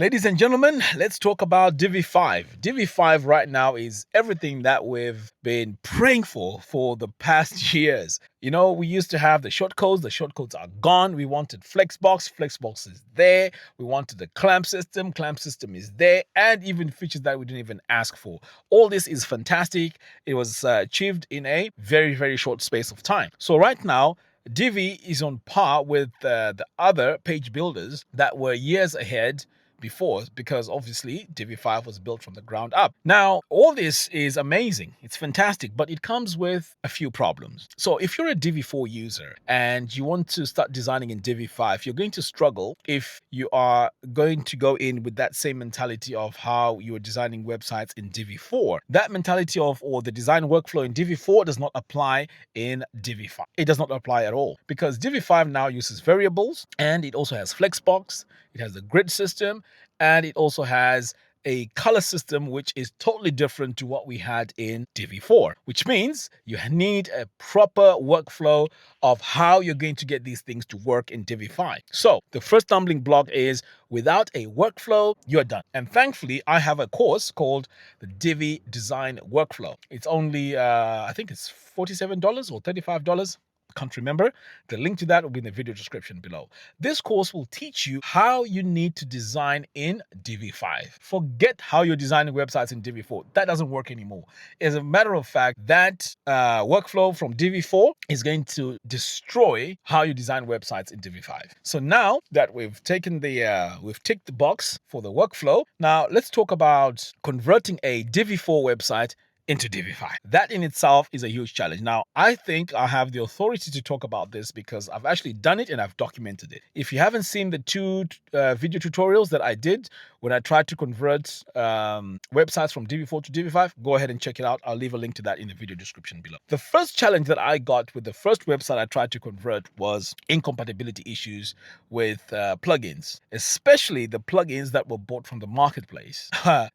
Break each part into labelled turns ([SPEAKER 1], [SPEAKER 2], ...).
[SPEAKER 1] Ladies and gentlemen, let's talk about Divi 5. Divi 5 right now is everything that we've been praying for the past years. You know, we used to have the shortcodes. The shortcodes are gone. We wanted Flexbox. Flexbox is there. We wanted the clamp system. Clamp system is there. And even features that we didn't even ask for. All this is fantastic. It was achieved in a very, very short space of time. So right now, Divi is on par with the other page builders that were years ahead before, because obviously Divi 5 was built from the ground up. Now, all this is amazing. It's fantastic, but it comes with a few problems. So if you're a Divi 4 user and you want to start designing in Divi 5, you're going to struggle if you are going to go in with that same mentality of how you are designing websites in Divi 4. That mentality or the design workflow in Divi 4 does not apply in Divi 5. It does not apply at all, because Divi 5 now uses variables, and it also has Flexbox. It has the grid system, and it also has a color system, which is totally different to what we had in Divi 4, which means you need a proper workflow of how you're going to get these things to work in Divi 5. So the first stumbling block is, without a workflow, you're done. And thankfully, I have a course called the Divi Design Workflow. It's only, I think it's $47 or $35. Can't remember. The link to that will be in the video description below. This course will teach you how you need to design in Divi 5. Forget how you're designing websites in Divi 4. That doesn't work anymore. As a matter of fact, that workflow from Divi 4 is going to destroy how you design websites in Divi 5. So now that we've taken we've ticked the box for the workflow, now let's talk about converting a Divi 4 website into Divi 5. That in itself is a huge challenge. Now, I think I have the authority to talk about this because I've actually done it and I've documented it. If you haven't seen the two video tutorials that I did when I tried to convert websites from Divi 4 to Divi 5, go ahead and check it out. I'll leave a link to that in the video description below. The first challenge that I got with the first website I tried to convert was incompatibility issues with plugins, especially the plugins that were bought from the marketplace.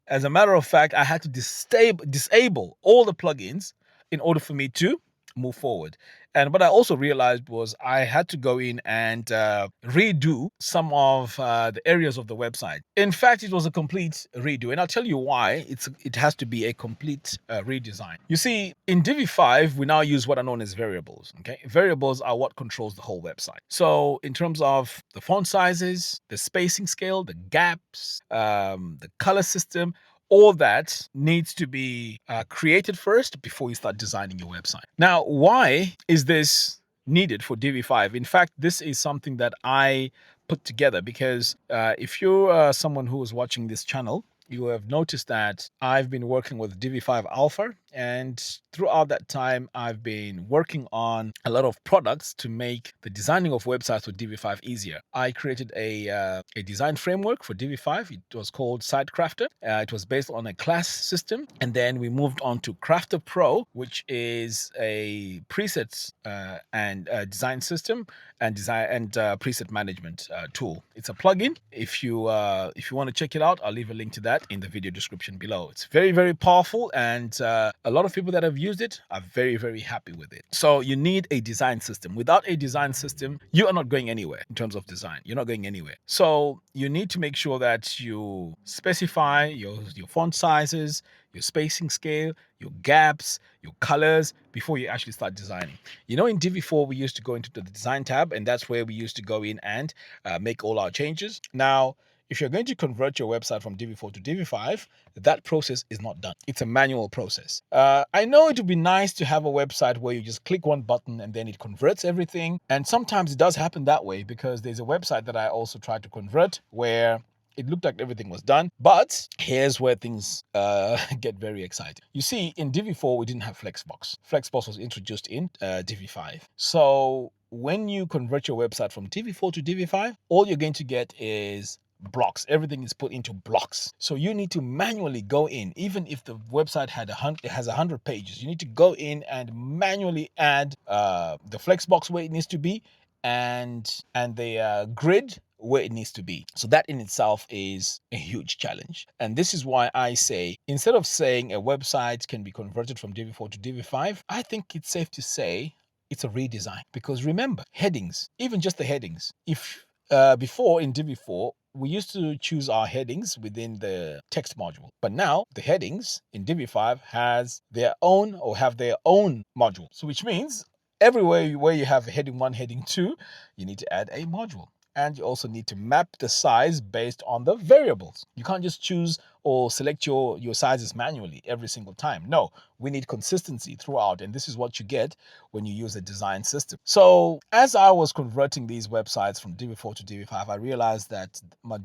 [SPEAKER 1] As a matter of fact, I had to disable all the plugins in order for me to move forward. And what I also realized was I had to go in and redo some of the areas of the website. In fact, it was a complete redo, and I'll tell you why it has to be a complete redesign. You see, in Divi 5, we now use what are known as variables. Okay, variables are what controls the whole website. So in terms of the font sizes, the spacing scale, the gaps, the color system, all that needs to be created first before you start designing your website. Now, why is this needed for Divi 5? In fact, this is something that I put together because if you're someone who is watching this channel, you have noticed that I've been working with Divi 5 Alpha, and throughout that time, I've been working on a lot of products to make the designing of websites with Divi 5 easier. I created a design framework for Divi 5. It was called SiteKrafter. It was based on a class system, and then we moved on to Crafter Pro, which is a presets and design system and preset management tool. It's a plugin. If you want to check it out, I'll leave a link to that in the video description below. It's very, very powerful, and a lot of people that have used it are very, very happy with it. So you need a design system. Without a design system, you are not going anywhere in terms of design. You're not going anywhere. So you need to make sure that you specify your font sizes, your spacing scale, your gaps, your colors before you actually start designing. You know, in Divi 4, we used to go into the design tab, and that's where we used to go in and make all our changes. Now, if you're going to convert your website from Divi 4 to Divi 5, that process is not done. It's a manual process. I know it would be nice to have a website where you just click one button and then it converts everything. And sometimes it does happen that way, because there's a website that I also tried to convert where it looked like everything was done, but here's where things get very exciting. You see, in Divi 4, we didn't have Flexbox. Flexbox was introduced in Divi 5. So when you convert your website from Divi 4 to Divi 5, all you're going to get is blocks. Everything is put into blocks. So you need to manually go in, even if the website has 100 pages, you need to go in and manually add the Flexbox where it needs to be, and the grid where it needs to be. So that in itself is a huge challenge. And this is why I say, instead of saying a website can be converted from Divi 4 to Divi 5, I think it's safe to say it's a redesign. Because remember, headings, even just the headings, if before in Divi 4, we used to choose our headings within the text module, but now the headings in Divi 5 have their own module. So which means everywhere where you have heading 1, heading 2, you need to add a module. And you also need to map the size based on the variables. You can't just choose or select your sizes manually every single time. No, we need consistency throughout. And this is what you get when you use a design system. So as I was converting these websites from Divi 4 to Divi 5, I realized that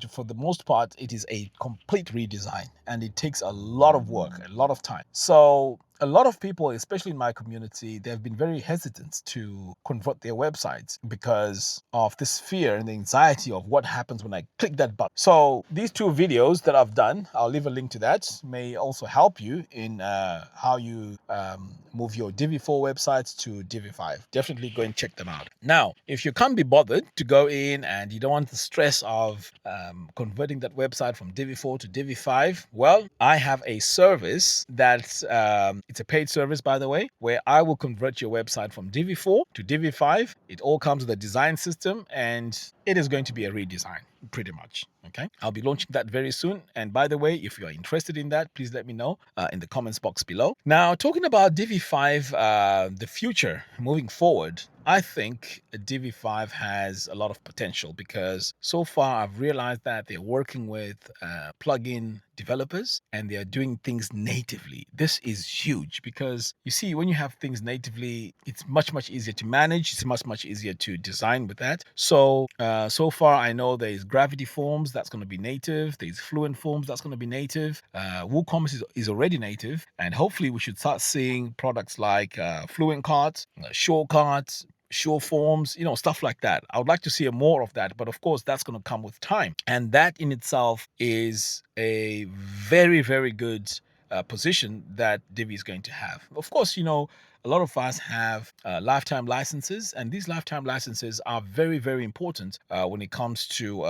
[SPEAKER 1] for the most part, it is a complete redesign and it takes a lot of work, a lot of time. So a lot of people, especially in my community, they've been very hesitant to convert their websites because of this fear and the anxiety of what happens when I click that button. So these 2 videos that I've done, I'll leave a link to that, may also help you in how you move your Divi 4 websites to Divi 5. Definitely go and check them out. Now, if you can't be bothered to go in and you don't want the stress of converting that website from Divi 4 to Divi 5, well, I have a service that's it's a paid service, by the way, where I will convert your website from Divi 4 to Divi 5. It all comes with a design system and it is going to be a redesign, pretty much. Okay, I'll be launching that very soon. And by the way, if you are interested in that, please let me know in the comments box below. Now, talking about Divi 5, the future moving forward, I think Divi 5 has a lot of potential because so far I've realized that they're working with plugin developers and they are doing things natively. This is huge because you see, when you have things natively, it's much easier to manage. It's much easier to design with that. So so far I know there's Gravity Forms that's going to be native. There's Fluent Forms that's going to be native. WooCommerce is already native, and hopefully we should start seeing products like Fluent Carts, Shortcuts, Sure Forms, stuff like that. I would like to see more of that, but of course that's going to come with time. And that in itself is a very good position that Divi is going to have. Of course, a lot of us have lifetime licenses, and these lifetime licenses are very important when it comes to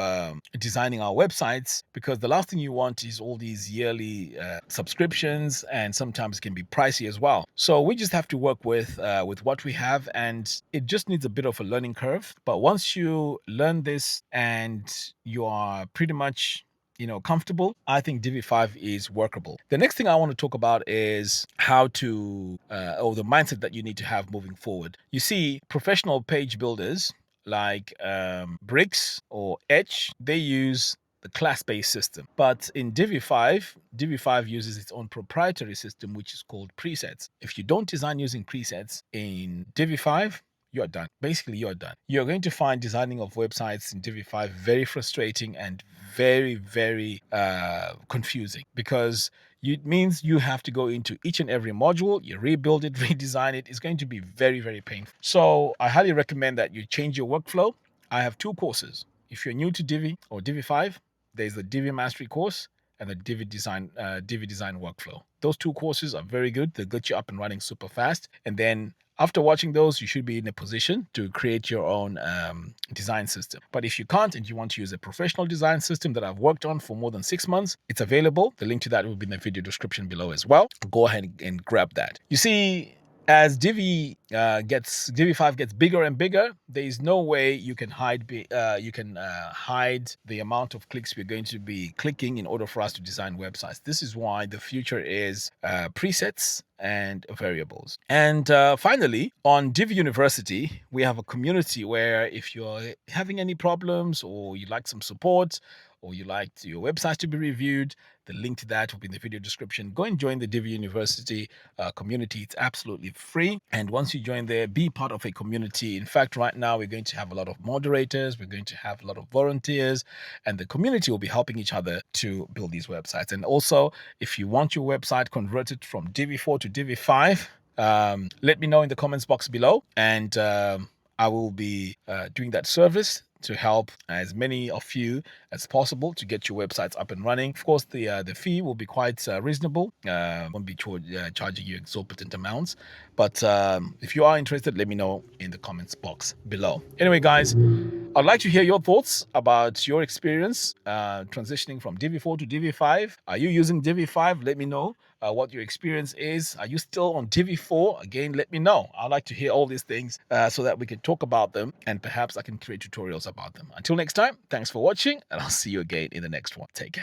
[SPEAKER 1] designing our websites, because the last thing you want is all these yearly subscriptions, and sometimes it can be pricey as well. So we just have to work with what we have, and it just needs a bit of a learning curve. But once you learn this and you are pretty much comfortable, I think Divi 5 is workable. The next thing I want to talk about is how to, or the mindset that you need to have moving forward. You see, professional page builders like Bricks or Etch, they use the class-based system. But in Divi 5 uses its own proprietary system, which is called presets. If you don't design using presets in Divi 5, you're done. Basically, you're done. You're going to find designing of websites in Divi 5 very frustrating and very confusing, because it means you have to go into each and every module, you rebuild it, redesign it. It's going to be very painful. So I highly recommend that you change your workflow. I have 2 courses. If you're new to Divi or Divi 5, there's the Divi Mastery course and the Divi Design workflow. Those 2 courses are very good. They'll get you up and running super fast. And then after watching those, you should be in a position to create your own design system. But if you can't and you want to use a professional design system that I've worked on for more than 6 months, it's available. The link to that will be in the video description below as well. Go ahead and grab that. You see, as Divi 5 gets bigger and bigger, there is no way you can hide the amount of clicks we're going to be clicking in order for us to design websites. This is why the future is presets and variables. And finally, on Divi University, we have a community where if you're having any problems, or you'd like some support, or you like your website to be reviewed, the link to that will be in the video description. Go and join the Divi University community. It's absolutely free. And once you join there, be part of a community. In fact, right now, we're going to have a lot of moderators. We're going to have a lot of volunteers. And the community will be helping each other to build these websites. And also, if you want your website converted from Divi 4 to Divi 5, let me know in the comments box below. And I will be doing that service to help as many of you as possible to get your websites up and running. Of course, the fee will be quite reasonable. Won't be charging you exorbitant amounts. But if you are interested, let me know in the comments box below. Anyway, guys, I'd like to hear your thoughts about your experience transitioning from Divi 4 to Divi 5. Are you using Divi 5? Let me know what your experience is. Are you still on Divi 4? Again, let me know. I'd like to hear all these things so that we can talk about them, and perhaps I can create tutorials about them. Until next time, thanks for watching, and I'll see you again in the next one. Take care.